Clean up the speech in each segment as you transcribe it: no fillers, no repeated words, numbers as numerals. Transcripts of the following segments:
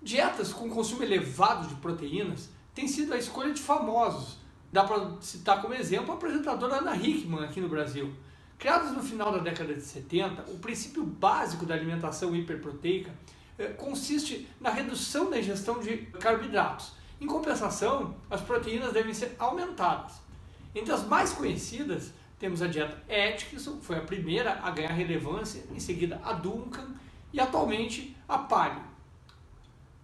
Dietas com consumo elevado de proteínas têm sido a escolha de famosos. Dá para citar como exemplo a apresentadora Ana Hickman aqui no Brasil. Criados no final da década de 70, o princípio básico da alimentação hiperproteica consiste na redução da ingestão de carboidratos. Em compensação, as proteínas devem ser aumentadas. Entre as mais conhecidas, temos a dieta Atkins, que foi a primeira a ganhar relevância, em seguida a Duncan e atualmente a Paleo.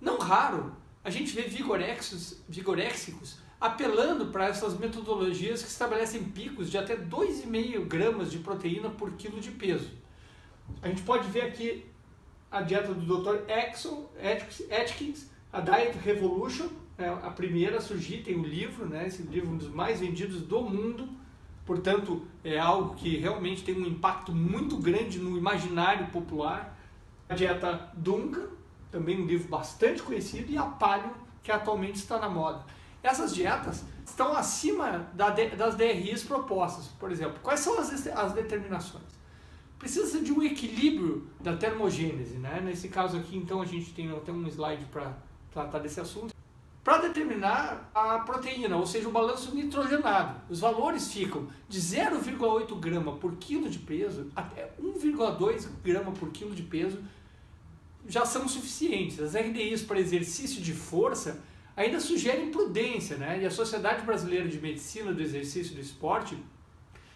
Não raro, a gente vê vigoréxicos apelando para essas metodologias que estabelecem picos de até 2,5 gramas de proteína por quilo de peso. A gente pode ver aqui a dieta do Dr. Atkins, a Diet Revolution, a primeira a surgir, tem um livro, né? Esse livro é um dos mais vendidos do mundo, portanto é algo que realmente tem um impacto muito grande no imaginário popular. A dieta Duncan, também um livro bastante conhecido, e a Paleo, que atualmente está na moda. Essas dietas estão acima das DRIs propostas. Por exemplo, quais são as determinações? Precisa de um equilíbrio da termogênese, né? Nesse caso aqui, então, a gente tem até um slide para tratar desse assunto. Para determinar a proteína, ou seja, o balanço nitrogenado, os valores ficam de 0,8 grama por quilo de peso até 1,2 grama por quilo de peso já são suficientes. As RDIs para exercício de força ainda sugerem prudência, né? E a Sociedade Brasileira de Medicina do Exercício e do Esporte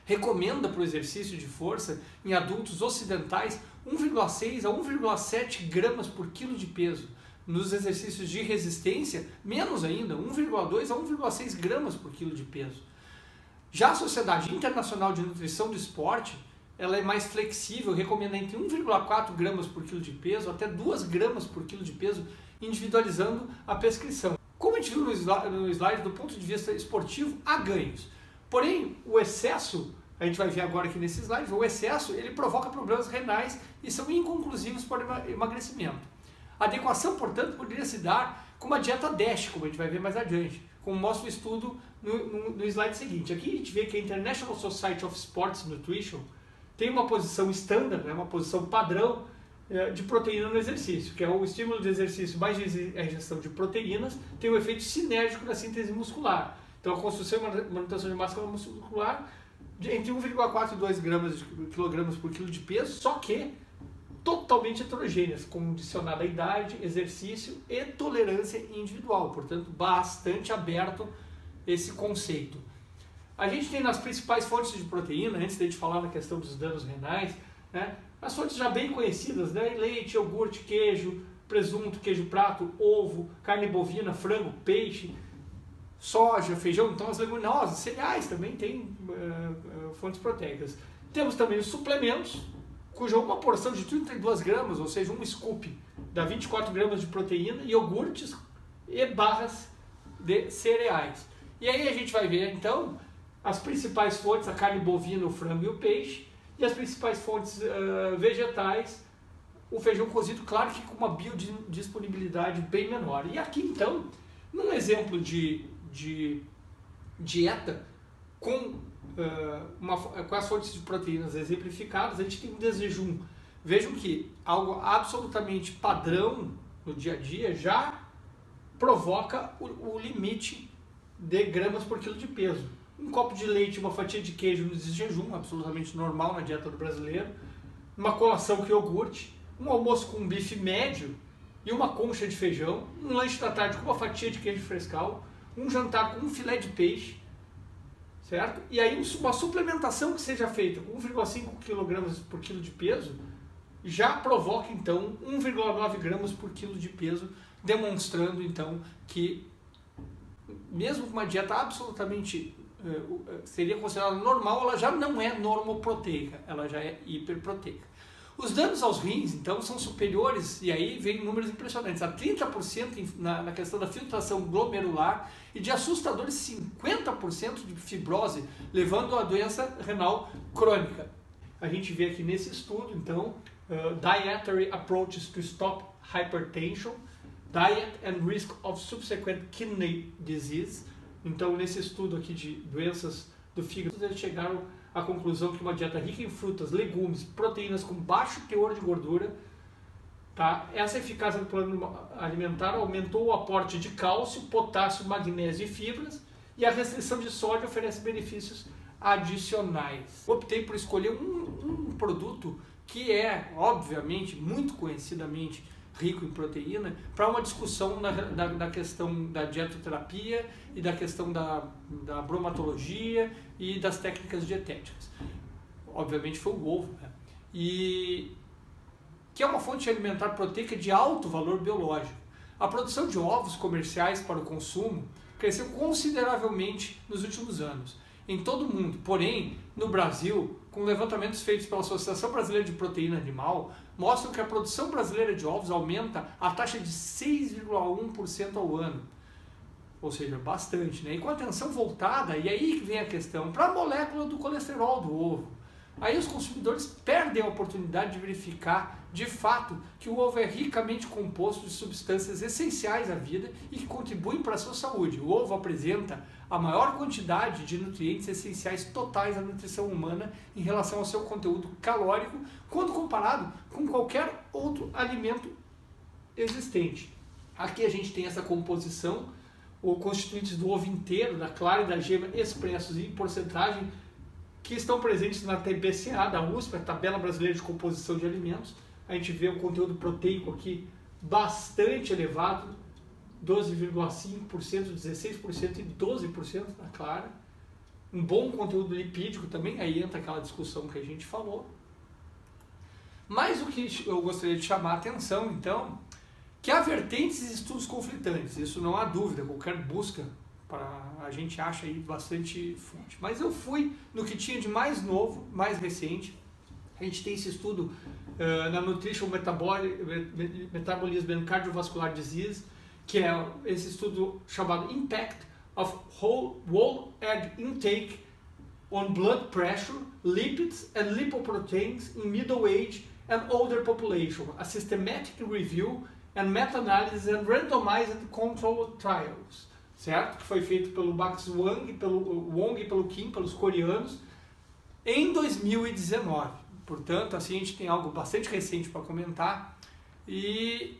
recomenda para o exercício de força em adultos ocidentais 1,6 a 1,7 gramas por quilo de peso. Nos exercícios de resistência, menos ainda, 1,2 a 1,6 gramas por quilo de peso. Já a Sociedade Internacional de Nutrição do Esporte, ela é mais flexível, recomenda entre 1,4 gramas por quilo de peso até 2 gramas por quilo de peso, individualizando a prescrição. Como a gente viu no slide, do ponto de vista esportivo, há ganhos. Porém, o excesso, a gente vai ver agora aqui nesse slide, o excesso ele provoca problemas renais e são inconclusivos para o emagrecimento. A adequação, portanto, poderia se dar com uma dieta DASH, como a gente vai ver mais adiante, como mostra o estudo no slide seguinte. Aqui a gente vê que a International Society of Sports Nutrition tem uma posição estándar, né, uma posição padrão de proteína no exercício, que é o estímulo de exercício mais a ingestão de proteínas, tem um efeito sinérgico na síntese muscular. Então a construção e manutenção de massa muscular entre 1,4 e 2 quilogramas por quilo de peso, só que totalmente heterogêneas, condicionada à idade, exercício e tolerância individual, portanto bastante aberto esse conceito. A gente tem nas principais fontes de proteína, antes de a gente falar na questão dos danos renais, né, as fontes já bem conhecidas, né, leite, iogurte, queijo, presunto, queijo prato, ovo, carne bovina, frango, peixe, soja, feijão, então as leguminosas, cereais também tem fontes proteicas. Temos também os suplementos, cuja uma porção de 32 gramas, ou seja, um scoop, dá 24 gramas de proteína, iogurtes e barras de cereais. E aí a gente vai ver, então, as principais fontes, a carne bovina, o frango e o peixe, e as principais fontes vegetais, o feijão cozido, claro que com uma biodisponibilidade bem menor. E aqui, então, num exemplo de dieta com as fontes de proteínas exemplificadas, a gente tem um desjejum. Vejam que algo absolutamente padrão no dia a dia já provoca o limite de gramas por quilo de peso. Um copo de leite, uma fatia de queijo no desjejum, absolutamente normal na dieta do brasileiro, uma colação com iogurte, um almoço com um bife médio e uma concha de feijão, um lanche da tarde com uma fatia de queijo frescal, um jantar com um filé de peixe, certo? E aí uma suplementação que seja feita com 1,5 kg por quilo de peso já provoca então 1,9 gramas por quilo de peso, demonstrando então que mesmo com uma dieta absolutamente seria considerada normal, ela já não é normoproteica, ela já é hiperproteica. Os danos aos rins, então, são superiores, e aí vem números impressionantes, a 30% na questão da filtração glomerular e de assustadores 50% de fibrose, levando a doença renal crônica. A gente vê aqui nesse estudo, então, Dietary Approaches to Stop Hypertension, Diet and Risk of Subsequent Kidney Disease. Então, nesse estudo aqui de doenças do fígado, eles chegaram à conclusão que uma dieta rica em frutas, legumes, proteínas com baixo teor de gordura Tá? Essa eficácia do plano alimentar aumentou o aporte de cálcio, potássio, magnésio e fibras, e a restrição de sódio oferece benefícios adicionais. Optei por escolher um produto que é, obviamente, muito conhecidamente rico em proteína, para uma discussão da questão da dietoterapia e da questão da bromatologia e das técnicas dietéticas. Obviamente foi o ovo, né? E que é uma fonte alimentar proteica de alto valor biológico. A produção de ovos comerciais para o consumo cresceu consideravelmente nos últimos anos, em todo o mundo. Porém, no Brasil, com levantamentos feitos pela Associação Brasileira de Proteína Animal, mostram que a produção brasileira de ovos aumenta a taxa de 6,1% ao ano. Ou seja, bastante, né? E com a atenção voltada, e aí que vem a questão, para a molécula do colesterol do ovo. Aí os consumidores perdem a oportunidade de verificar, de fato, que o ovo é ricamente composto de substâncias essenciais à vida e que contribuem para a sua saúde. O ovo apresenta a maior quantidade de nutrientes essenciais totais à nutrição humana em relação ao seu conteúdo calórico, quando comparado com qualquer outro alimento existente. Aqui a gente tem essa composição, ou constituintes do ovo inteiro, da clara e da gema expressos em porcentagem, que estão presentes na TBCA da USP, a Tabela Brasileira de Composição de Alimentos. A gente vê o conteúdo proteico aqui bastante elevado, 12,5%, 16% e 12% na clara. Um bom conteúdo lipídico também, aí entra aquela discussão que a gente falou. Mas o que eu gostaria de chamar a atenção, então, que há vertentes e estudos conflitantes, isso não há dúvida, qualquer busca a gente acha aí bastante fonte. Mas eu fui no que tinha de mais novo, mais recente. A gente tem esse estudo na Nutrition Metabolism and Cardiovascular Disease, que é esse estudo chamado Impact of Whole Egg Intake on Blood Pressure, Lipids and Lipoproteins in Middle Age and Older Population, a Systematic Review and Meta-Analysis and Randomized Controlled Trials. Certo? Que foi feito pelo Max Wong, e pelo Kim, pelos coreanos, em 2019. Portanto, assim, a gente tem algo bastante recente para comentar. E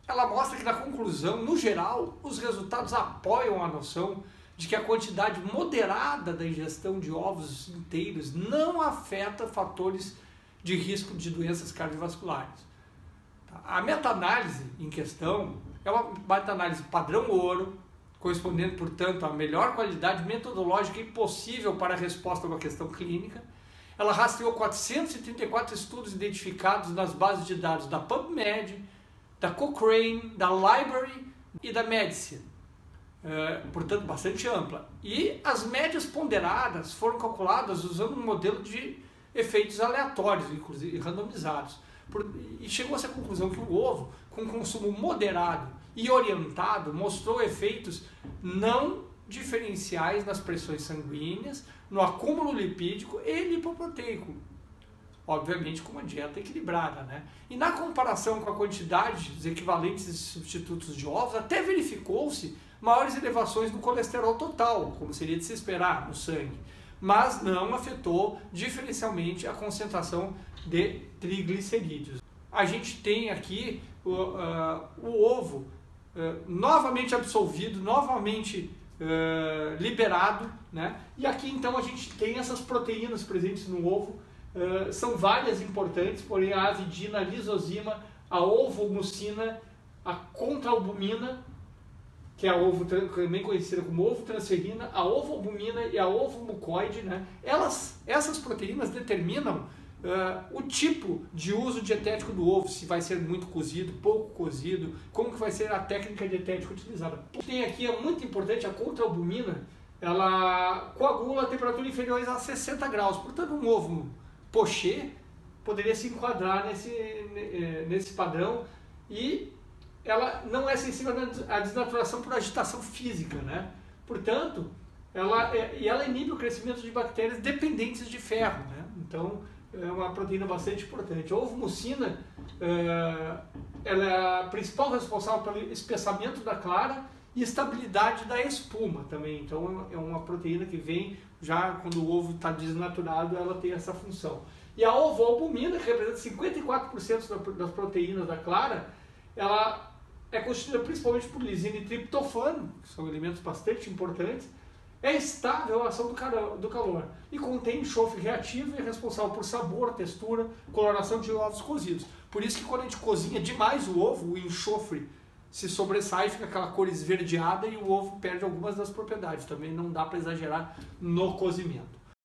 ela mostra que, na conclusão, no geral, os resultados apoiam a noção de que a quantidade moderada da ingestão de ovos inteiros não afeta fatores de risco de doenças cardiovasculares. A meta-análise em questão é uma meta-análise padrão ouro, correspondendo, portanto, à melhor qualidade metodológica possível para a resposta a uma questão clínica. Ela rastreou 434 estudos identificados nas bases de dados da PubMed, da Cochrane, da Library e da Medicine. Portanto, bastante ampla. E as médias ponderadas foram calculadas usando um modelo de efeitos aleatórios, inclusive randomizados. E chegou-se à conclusão que o ovo, com consumo moderado e orientado, mostrou efeitos não diferenciais nas pressões sanguíneas, no acúmulo lipídico e lipoproteico. Obviamente com uma dieta equilibrada, né? E na comparação com a quantidade dos equivalentes de substitutos de ovos, até verificou-se maiores elevações no colesterol total, como seria de se esperar, no sangue. Mas não afetou diferencialmente a concentração de triglicerídeos. A gente tem aqui o ovo novamente absolvido, novamente liberado, né? E aqui então a gente tem essas proteínas presentes no ovo, são várias importantes, porém a avidina, a lisozima, a ovomucina, a contralbumina, que é a também conhecida como ovotransferina, a ovoalbumina e a ovomucoide, né? Essas proteínas determinam o tipo de uso dietético do ovo, se vai ser muito cozido, pouco cozido, como que vai ser a técnica dietética utilizada. O que tem aqui é muito importante, a contralbumina, ela coagula a temperatura inferior a 60 graus, portanto um ovo poché poderia se enquadrar nesse padrão, e ela não é sensível à desnaturação por agitação física, né? Portanto, ela inibe o crescimento de bactérias dependentes de ferro, né? Então, é uma proteína bastante importante. A ovomucina, ela é a principal responsável pelo espessamento da clara e estabilidade da espuma também. Então, é uma proteína que vem já quando o ovo está desnaturado, ela tem essa função. E a ovoalbumina, que representa 54% das proteínas da clara, ela é constituída principalmente por lisina e triptofano, que são elementos bastante importantes, é estável à ação do calor e contém enxofre reativo e é responsável por sabor, textura, coloração de ovos cozidos. Por isso que quando a gente cozinha demais o ovo, o enxofre se sobressai, fica aquela cor esverdeada e o ovo perde algumas das propriedades. Também não dá para exagerar no cozimento.